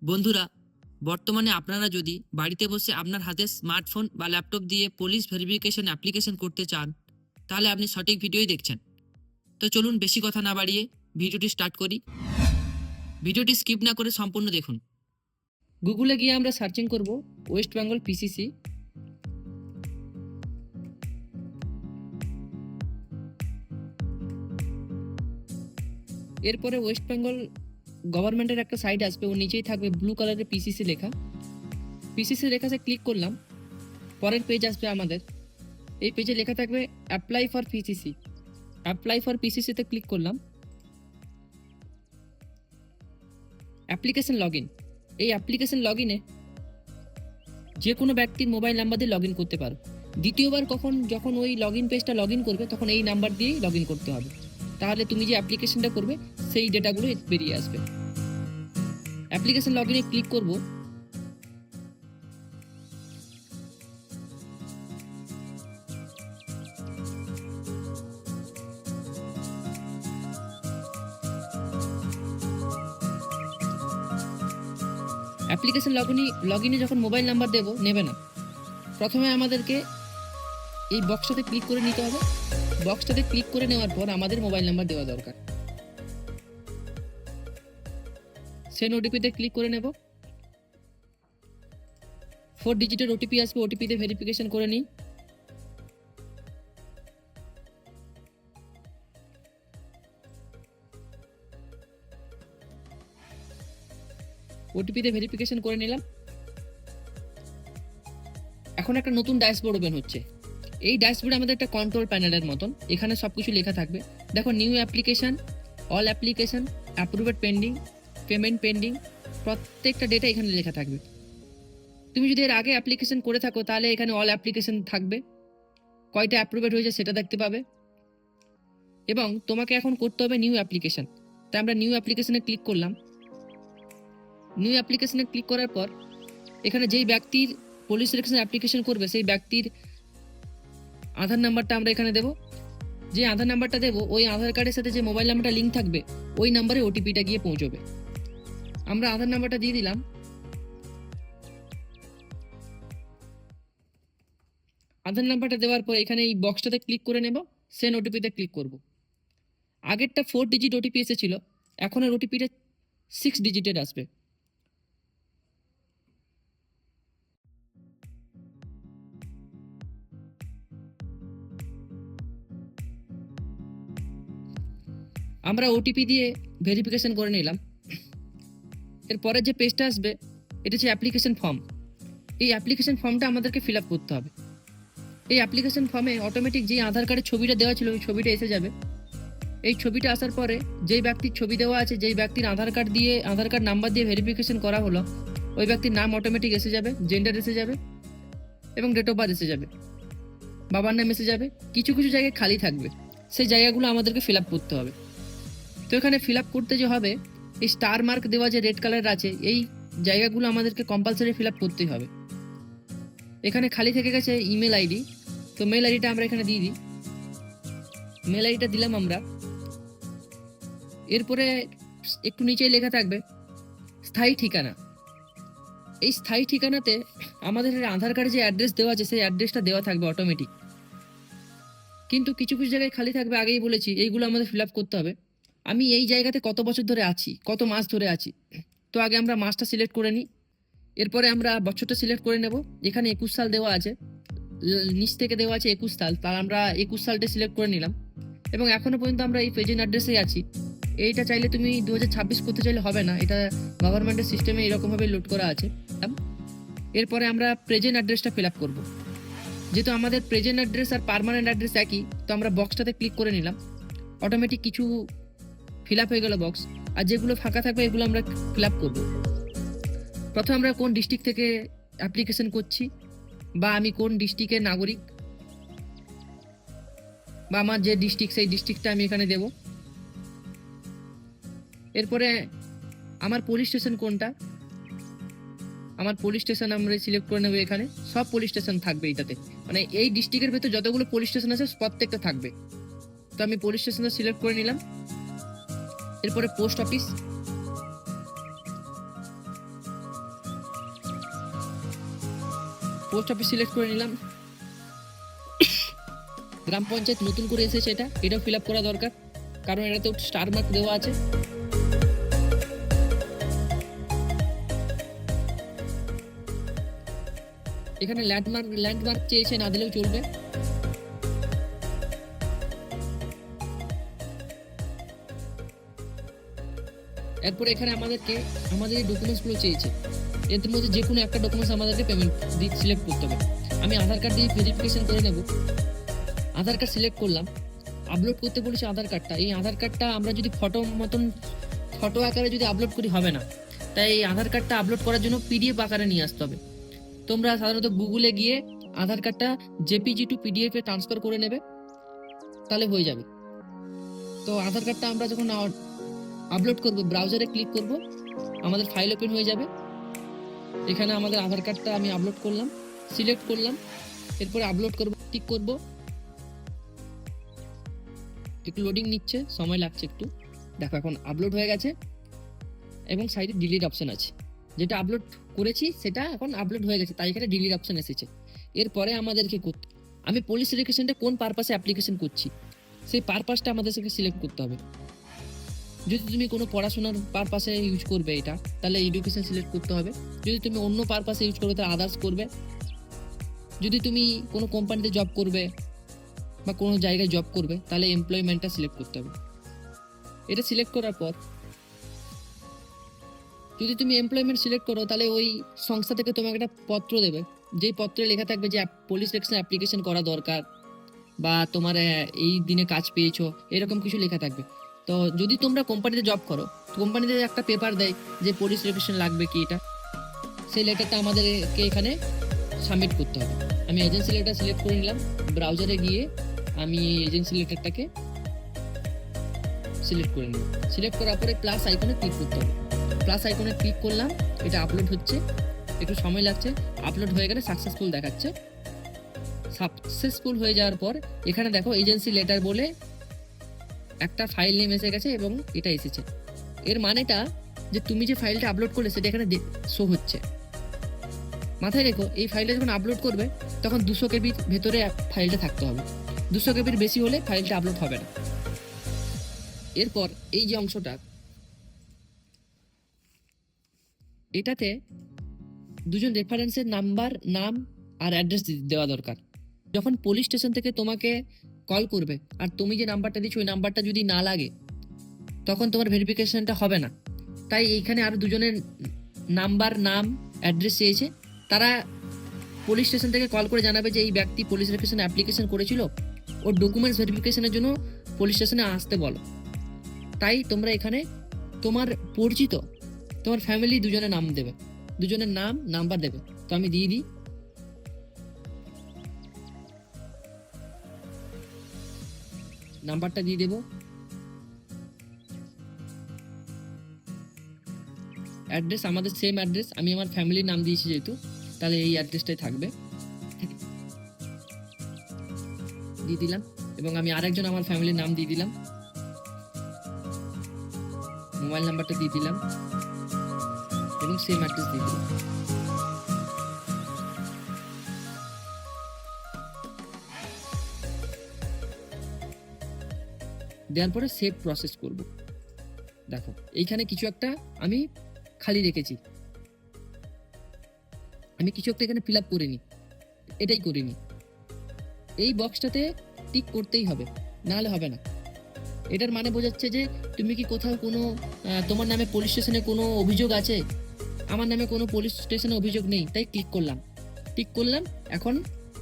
বন্ধুরা, বর্তমানে আপনারা যদি বাড়িতে বসে আপনার হাতে স্মার্টফোন বা ল্যাপটপ দিয়ে পুলিশ ভেরিফিকেশন অ্যাপ্লিকেশন করতে চান, তাহলে আপনি সঠিক ভিডিওই দেখছেন। তো চলুন বেশি কথা না বাড়িয়ে ভিডিওটি স্টার্ট করি। ভিডিওটি স্কিপ না করে সম্পূর্ণ দেখুন। গুগলে গিয়ে আমরা সার্চিং করব ওয়েস্ট বেঙ্গল পিসিসি। এরপরে ওয়েস্ট বেঙ্গল গভর্নমেন্টের একটা সাইট আসবে, ওর নিচেই থাকবে ব্লু কালারের পিসিসি লেখা। পিসিসি লেখাতে ক্লিক করলাম, পরের পেজ আসবে আমাদের। এই পেজে লেখা থাকবে apply for PCC. Apply for পিসিসিতে ক্লিক করলাম। Application log in. এই অ্যাপ্লিকেশন লগ ইনে যে কোনো ব্যক্তির মোবাইল নাম্বার দিয়ে লগ ইন করতে পারো। দ্বিতীয়বার যখন ওই লগ ইন পেজটা লগ ইন করবে, তখন এই নাম্বার দিয়েই লগ ইন করতে হবে। তাহলে তুমি যে অ্যাপ্লিকেশনটা করবে সেই ডেটাগুলো বেরিয়ে আসবে। অ্যাপ্লিকেশন লগ ইনে ক্লিক করব। অ্যাপ্লিকেশন লগ ইনে যখন মোবাইল নাম্বার দেবো, নেবে না। প্রথমে আমাদেরকে এই বক্সটাতে ক্লিক করে নিতে হবে। বক্সটাতে ক্লিক করে নেওয়ার পর আমাদের মোবাইল নাম্বার দেওয়া দরকার। সেন্ড ওটিপিতে ক্লিক করে নেব। 4 ডিজিটের ওটিপি আসবে, ওটিপিতে ভেরিফিকেশন করে নিই। ওটিপিতে ভেরিফিকেশন করে নিলাম। এখন একটা নতুন ড্যাশবোর্ড ওপেন হচ্ছে। এই ড্যাশবোর্ডে আমাদের একটা কন্ট্রোল প্যানেলের মতন, এখানে সবকিছু লেখা থাকবে। দেখো, new application, all application, approved pending, payment pending, প্রত্যেকটা ডেটা এখানে লেখা থাকবে। তুমি যদি এর আগে অ্যাপ্লিকেশন করে থাকো, তাহলে এখানে অল অ্যাপ্লিকেশন থাকবে, কয়টা অ্যাপ্রুভড হয়েছে সেটা দেখতে পাবে। এবং তোমাকে এখন করতে হবে নিউ অ্যাপ্লিকেশন। তাই আমরা নিউ অ্যাপ্লিকেশনে ক্লিক করলাম। নিউ অ্যাপ্লিকেশনে ক্লিক করার পর এখানে যেই ব্যক্তির পুলিশ সিলেকশন অ্যাপ্লিকেশন করবে, সেই ব্যক্তির আধার নাম্বারটা আমরা এখানে দেব। যে আধার নাম্বারটা দেবো, ওই আধার কার্ডের সাথে যে মোবাইল নাম্বারটা লিঙ্ক থাকবে, ওই নাম্বারে ওটিপিটা গিয়ে পৌঁছবে। আমরা আধার নাম্বারটা দিয়ে দিলাম। আধার নাম্বারটা দেওয়ার পর এখানে এই বক্সটাতে ক্লিক করে নেব, সেন্ড ওটিপিতে ক্লিক করব। আগেরটা 4 ডিজিট ওটিপি এসেছিল, এখন এর ওটিপিটা 6 ডিজিটের আসবে। আমরা ওটিপি দিয়ে ভেরিফিকেশন করে নিলাম। এরপরে যে পেজটা আসবে, এটা হচ্ছে অ্যাপ্লিকেশন ফর্ম। এই অ্যাপ্লিকেশন ফর্মটা আমাদেরকে ফিল আপ করতে হবে। এই অ্যাপ্লিকেশন ফর্মে অটোমেটিক যে আধার কার্ডের ছবিটা দেওয়া ছিল, ওই ছবিটা এসে যাবে। এই ছবিটা আসার পরে যেই ব্যক্তির ছবি দেওয়া আছে, যেই ব্যক্তির আধার কার্ড নাম্বার দিয়ে ভেরিফিকেশন করা হলো, ওই ব্যক্তির নাম অটোমেটিক এসে যাবে, জেন্ডার এসে যাবে এবং ডেট অফ বার্থ এসে যাবে, বাবার নাম এসে যাবে। কিছু কিছু জায়গায় খালি থাকবে, সেই জায়গাগুলো আমাদেরকে ফিল আপ করতে হবে। তো এখানে ফিল আপ করতে যে হবে, এই স্টার মার্ক দেওয়া যে রেড কালার আছে, এই জায়গাগুলো আমাদেরকে কম্পালসারি ফিল আপ করতেই হবে। এখানে খালি থেকে গেছে ইমেল আইডি, তো মেল আইডিটা আমরা এখানে দিয়ে দিই। মেল আইডিটা দিলাম আমরা। এরপরে একটু নিচে লেখা থাকবে স্থায়ী ঠিকানা। এই স্থায়ী ঠিকানাতে আমাদের আধার কার্ডে যে অ্যাড্রেস দেওয়া আছে, সেই অ্যাড্রেসটা দেওয়া থাকবে অটোমেটিক। কিন্তু কিছু কিছু জায়গায় খালি থাকবে, আগেই বলেছি, এইগুলো আমাদের ফিল আপ করতে হবে। আমি এই জায়গাতে কত বছর ধরে আছি, কত মাস ধরে আছি, তো আগে আমরা মাসটা সিলেক্ট করে নিই। এরপরে আমরা বছরটা সিলেক্ট করে নেব। এখানে 21 সাল দেওয়া আছে, নিচ থেকে দেওয়া আছে 21 সাল, তার আমরা 21 সালটা সিলেক্ট করে নিলাম। এবং এখনো পর্যন্ত আমরা এই প্রেজেন্ট অ্যাড্রেসেই আছি। এইটা চাইলে তুমি 2026 করতে চাইলে হবে না, এটা গভর্নমেন্টের সিস্টেমে এরকমভাবে লোড করা আছে। এরপরে আমরা প্রেজেন্ট অ্যাড্রেসটা ফিল আপ করবো। যেহেতু আমাদের প্রেজেন্ট অ্যাড্রেস আর পার্মানেন্ট অ্যাড্রেস একই, তো আমরা বক্সটাতে ক্লিক করে নিলাম। অটোমেটিক কিছু ফিল আপ হয়ে গেল বক্স, আর যেগুলো ফাঁকা থাকবে এগুলো আমরা ফিল আপ করবো। প্রথমে আমরা কোন ডিস্ট্রিক্ট থেকে অ্যাপ্লিকেশন করছি, বা আমি কোন ডিস্ট্রিক্টের নাগরিক, বা আমার যে ডিস্ট্রিক্ট, সেই ডিস্ট্রিক্টটা আমি এখানে দেব। এরপরে আমার পুলিশ স্টেশন কোনটা, আমার পুলিশ স্টেশন আমরা সিলেক্ট করে নেবো। এখানে সব পুলিশ স্টেশন থাকবে এইটাতে, মানে এই ডিস্ট্রিক্টের ভেতর যতগুলো পুলিশ স্টেশন আছে প্রত্যেকটা থাকবে। তো আমি পুলিশ স্টেশনটা সিলেক্ট করে নিলাম। এরপরে post office, post office select করে নিলাম। গ্রাম পঞ্চায়েত নতুন করে এসেছে, এটাও ফিল আপ করা দরকার, কারণ এটাতে স্টার মার্ক দেওয়া আছে। এখানে ল্যান্ডমার্ক চেয়েছে, না দিলেও চলবে। এরপর এখানে আমাদের ডকুমেন্টস গুলো চেয়েছে, এর মধ্যে যে কোনো একটা ডকুমেন্টস আমাদেরকে পেমেন্ট সিলেক্ট করতে হবে। আমি আধার কার্ড দিয়ে ভেরিফিকেশন করে নেব। আধার কার্ড সিলেক্ট করলাম, আপলোড করতে বলেছে আধার কার্ডটা। এই আধার কার্ডটা আমরা যদি ফটো আকারে যদি আপলোড করি হবে না, তাই এই আধার কার্ডটা আপলোড করার জন্য পিডিএফ আকারে নিয়ে আসতে হবে। তোমরা সাধারণত গুগলে গিয়ে আধার কার্ডটা JPG two PDF a transfer করে নেবে, তাহলে হয়ে যাবে। তো আধার কার্ডটা আমরা যখন আপলোড করব, ব্রাউজারে ক্লিক করব, আমাদের ফাইল ওপেন হয়ে যাবে। এখানে আমাদের আধার কার্ডটা আমি আপলোড করলাম, সিলেক্ট করলাম, এরপরে আপলোড করব, টিক করব। একটু লোডিং নিচ্ছে, সময় লাগছে একটু। দেখো এখন আপলোড হয়ে গেছে এবং সাইডে ডিলিট অপশন আছে। যেটা আপলোড করেছি সেটা এখন আপলোড হয়ে গেছে, তাই এখানে ডিলিট অপশন এসেছে। এরপরে আমাদেরকে আমি পুলিশ ভেরিফিকেশনটা কোন পারপাসে অ্যাপ্লিকেশন করছি, সেই পারপাসটা আমাদেরকে সিলেক্ট করতে হবে। যদি তুমি কোনো পড়াশোনার পারপাসে ইউজ করবে এটা, তাহলে এডুকেশন সিলেক্ট করতে হবে। যদি তুমি অন্য পারপাসে ইউজ করবে তাহলে আদার্স করবে। যদি তুমি কোনো কোম্পানিতে জব করবে বা কোনো জায়গায় জব করবে, তাহলে এমপ্লয়মেন্টটা সিলেক্ট করতে হবে। এটা সিলেক্ট করার পর যদি তুমি এমপ্লয়মেন্ট সিলেক্ট করো, তাহলে ওই সংস্থা থেকে তোমাকে একটা পত্র দেবে, যেই পত্রে লেখা থাকবে যে পুলিশ ভেরিফিকেশন অ্যাপ্লিকেশন করা দরকার, বা তোমার এই দিনে কাজ পেয়েছো, এরকম কিছু লেখা থাকবে। তো যদি তোমরা কোম্পানিতে জব করো, কোম্পানিতে একটা পেপার দেয় যে পুলিশ ভেরিফিকেশন লাগবে কি, এটা সেই লেটারটা আমাদেরকে এখানে সাবমিট করতে হবে। আমি এজেন্সি লেটার সিলেক্ট করে নিলাম, ব্রাউজারে গিয়ে আমি এজেন্সি লেটারটাকে সিলেক্ট করে নিলাম। সিলেক্ট করার পরে প্লাস আইকনে ক্লিক করতে হবে। প্লাস আইকনে ক্লিক করলাম, এটা আপলোড হচ্ছে, একটু সময় লাগছে। আপলোড হয়ে গেলে সাকসেসফুল দেখাচ্ছে। সাকসেসফুল হয়ে যাওয়ার পর এখানে দেখো এজেন্সি লেটার বলে একটা ফাইল নেম এসে গেছে এবং এটা এসেছে। এর মানেটা যে তুমি যে ফাইলটা আপলোড করলে সেটা এখানে শো হচ্ছে। মাথায় রেখো, এই ফাইলটা যখন আপলোড করবে তখন 200 কেবির ভেতরে ফাইলটা থাকতে হবে। 200 কেবির বেশি হলে ফাইলটা আপলোড হবে না। এরপর এই যে অংশটা, এটাতে দুজন রেফারেন্সের নাম্বার, নাম আর অ্যাড্রেস দেওয়া দরকার। যখন পুলিশ স্টেশন থেকে তোমাকে কল করবে আর তুমি যে নাম্বারটা দিচ্ছ ওই নাম্বারটা যদি না লাগে, তখন তোমার ভেরিফিকেশনটা হবে না। তাই এইখানে আরও দুজনের নাম্বার, নাম, অ্যাড্রেস চেয়েছে। তারা পুলিশ স্টেশন থেকে কল করে জানাবে যে এই ব্যক্তি পুলিশ ভেরিফিকেশন অ্যাপ্লিকেশন করেছিল, ওর ডকুমেন্টস ভেরিফিকেশনের জন্য পুলিশ স্টেশনে আসতে বলো। তাই তোমরা এখানে তোমার পরিচিত, তোমার ফ্যামিলি দুজনের নাম দেবে, দুজনের নাম, নাম্বার দেবে। তো আমি দিয়ে দিই, নাম্বারটা দিয়ে দেবো, অ্যাড্রেস আমাদের সেম অ্যাড্রেস, আমি আমার ফ্যামিলির নাম দিয়েছি যেহেতু, তাহলে এই অ্যাড্রেসটাই থাকবে, দিয়ে দিলাম। এবং আমি আরেকজন আমার ফ্যামিলির নাম দিয়ে দিলাম, মোবাইল নাম্বারটা দিয়ে দিলাম এবং সেম অ্যাড্রেস দিয়ে দিলাম। দেওয়ার পরে সেভ প্রসেস করব। দেখো এইখানে কিছু একটা আমি খালি রেখেছি, আমি কিছু একটা এখানে ফিল আপ করিনি, এটাই করিনি। এই বক্সটাতে টিক করতেই হবে, নাহলে হবে না। এটার মানে বোঝাচ্ছে যে তুমি কি কোথাও কোনো তোমার নামে পুলিশ স্টেশনে কোনো অভিযোগ আছে। আমার নামে কোনো পুলিশ স্টেশনে অভিযোগ নেই, তাই ক্লিক করলাম, টিক করলাম, এখন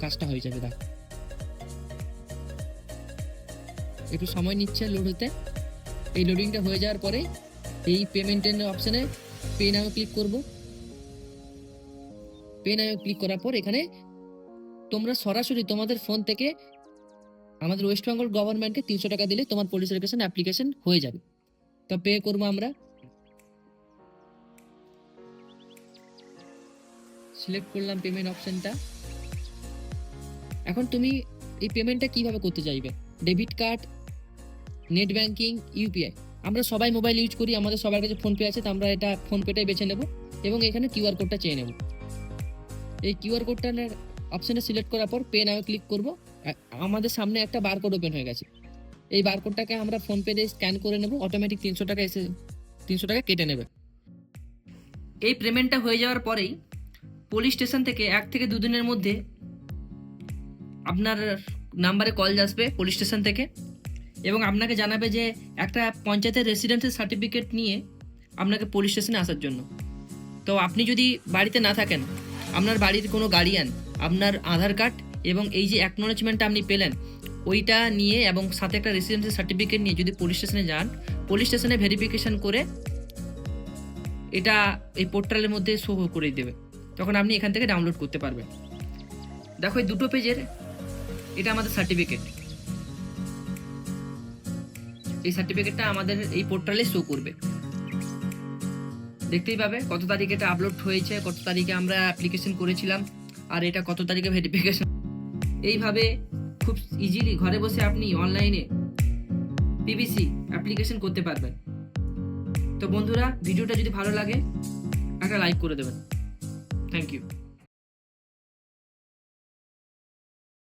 কাজটা হয়ে যাবে। দেখো একটু সময় নিচ্ছে লোড হতে। এই লোডিংটা হয়ে যাওয়ার পরে এই পেমেন্টের অপশানে পে নাও ক্লিক করব। পে নাও ক্লিক করার পর এখানে তোমরা সরাসরি তোমাদের ফোন থেকে আমাদের ওয়েস্ট বেঙ্গল গভর্নমেন্টকে 300 টাকা দিলে তোমার পুলিশ ভেরিফিকেশন অ্যাপ্লিকেশন হয়ে যাবে। তো পে করবো আমরা, সিলেক্ট করলাম পেমেন্ট অপশনটা। এখন তুমি এই পেমেন্টটা কিভাবে করতে চাইবে, debit card, net banking, UPI. আমরা সবাই মোবাইল ইউজ করি, আমাদের সবার কাছে ফোনপে আছে, তো আমরা এটা ফোনপেটাই বেছে নেব এবং এখানে কিউআর কোডটা চেয়ে নেব। এই কিউআর কোডটার অপশানে সিলেক্ট করার পর পে নাও ক্লিক করব। আমাদের সামনে একটা বারকোড ওপেন হয়ে গেছে। এই বারকোডটাকে আমরা ফোনপে দিয়ে স্ক্যান করে নেব, অটোমেটিক 300 টাকা এসে 300 টাকা কেটে নেবে। এই পেমেন্টটা হয়ে যাওয়ার পরেই পুলিশ স্টেশন থেকে 1 থেকে 2 দিনের মধ্যে আপনার নাম্বারে কল আসবে পুলিশ স্টেশন থেকে, এবং আপনাকে জানাবে যে একটা পঞ্চায়েতের রেসিডেন্সিয়াল সার্টিফিকেট নিয়ে আপনাকে পুলিশ স্টেশনে আসার জন্য। তো আপনি যদি বাড়িতে না থাকেন, আপনার বাড়ির কোনো গার্ডিয়ান আপনার আধার কার্ড এবং এই যে অ্যাকনোলেজমেন্টটা আপনি পেলেন ওইটা নিয়ে এবং সাথে একটা রেসিডেন্সিয়াল সার্টিফিকেট নিয়ে যদি পুলিশ স্টেশনে যান, পুলিশ স্টেশনে ভেরিফিকেশন করে এটা এই পোর্টালের মধ্যে শো করে দেবে, তখন আপনি এখান থেকে ডাউনলোড করতে পারবেন। দেখো এই 2টো পেজের এটা আমাদের সার্টিফিকেট। এই সার্টিফিকেটটা আমাদের এই পোর্টালে শো করবে, দেখতেই পাবে কত তারিখে এটা আপলোড হয়েছে, কত তারিখে আমরা অ্যাপ্লিকেশন করেছিলাম, আর এটা কত তারিখে ভেরিফিকেশন। এইভাবে খুব ইজিলি ঘরে বসে আপনি অনলাইনে পিবিসি অ্যাপ্লিকেশন করতে পারবেন। তো বন্ধুরা, ভিডিওটা যদি ভালো লাগে একটা লাইক করে দেবেন। Thank you.